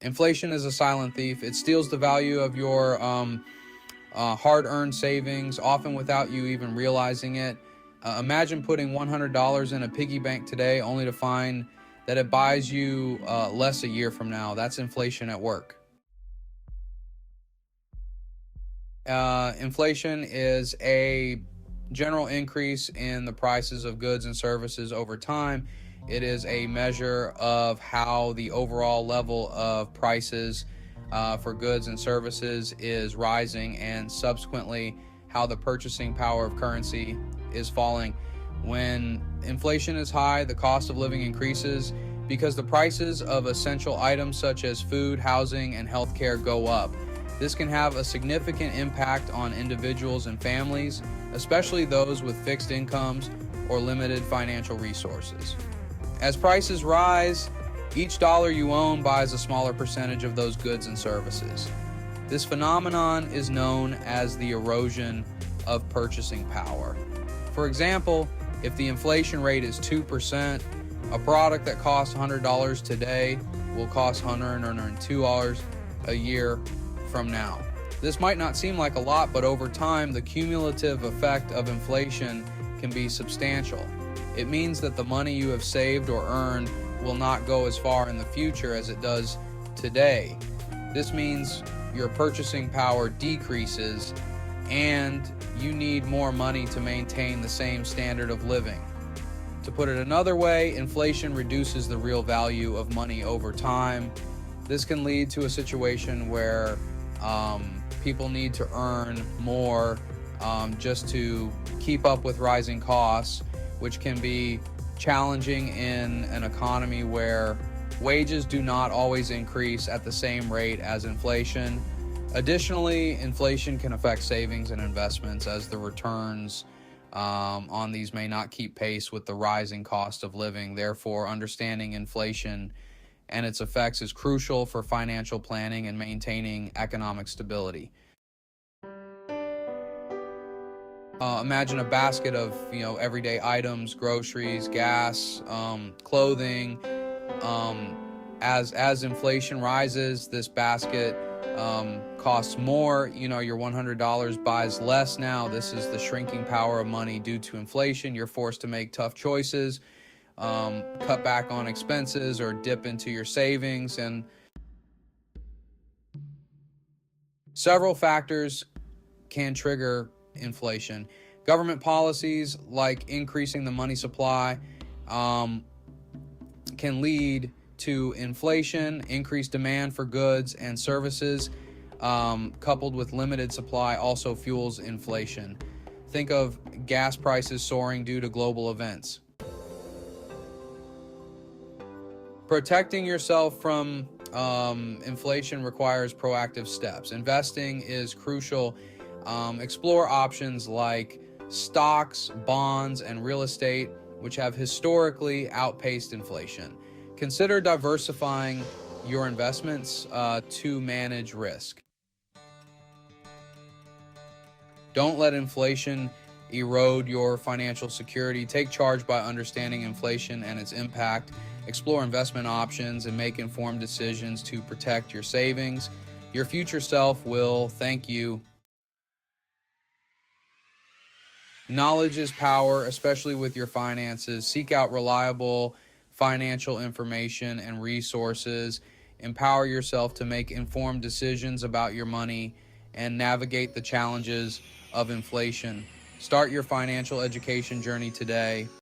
Inflation is a silent thief. It steals the value of your hard-earned savings, often without you even realizing it. Imagine putting $100 in a piggy bank today only to find that it buys you less a year from now. That's inflation at work. Inflation is a general increase in the prices of goods and services over time. It is a measure of how the overall level of prices for goods and services is rising, and subsequently how the purchasing power of currency is falling. When inflation is high, the cost of living increases because the prices of essential items such as food, housing, and healthcare go up. This can have a significant impact on individuals and families, especially those with fixed incomes or limited financial resources. As prices rise, each dollar you own buys a smaller percentage of those goods and services. This phenomenon is known as the erosion of purchasing power. For example, if the inflation rate is 2%, a product that costs $100 today will cost $102 a year from now. This might not seem like a lot, but over time, the cumulative effect of inflation can be substantial. It means that the money you have saved or earned will not go as far in the future as it does today. This means your purchasing power decreases and you need more money to maintain the same standard of living. To put it another way, inflation reduces the real value of money over time. This can lead to a situation where people need to earn more just to keep up with rising costs, which can be challenging in an economy where wages do not always increase at the same rate as inflation. Additionally, inflation can affect savings and investments as the returns on these may not keep pace with the rising cost of living. Therefore, understanding inflation and its effects is crucial for financial planning and maintaining economic stability. Imagine a basket of everyday items, groceries, gas, clothing. As inflation rises, this basket costs more. Your $100 buys less now. This is the shrinking power of money due to inflation. You're forced to make tough choices, cut back on expenses, or dip into your savings. And several factors can trigger inflation. Government policies like increasing the money supply can lead to inflation. Increased demand for goods and services coupled with limited supply also fuels inflation. Think of gas prices soaring due to global events. Protecting yourself from inflation requires proactive steps. Investing is crucial. Explore options like stocks, bonds, and real estate, which have historically outpaced inflation. Consider diversifying your investments to manage risk. Don't let inflation erode your financial security. Take charge by understanding inflation and its impact. Explore investment options and make informed decisions to protect your savings. Your future self will thank you. Knowledge is power, especially with your finances. Seek out reliable financial information and resources. Empower yourself to make informed decisions about your money and navigate the challenges of inflation. Start your financial education journey today.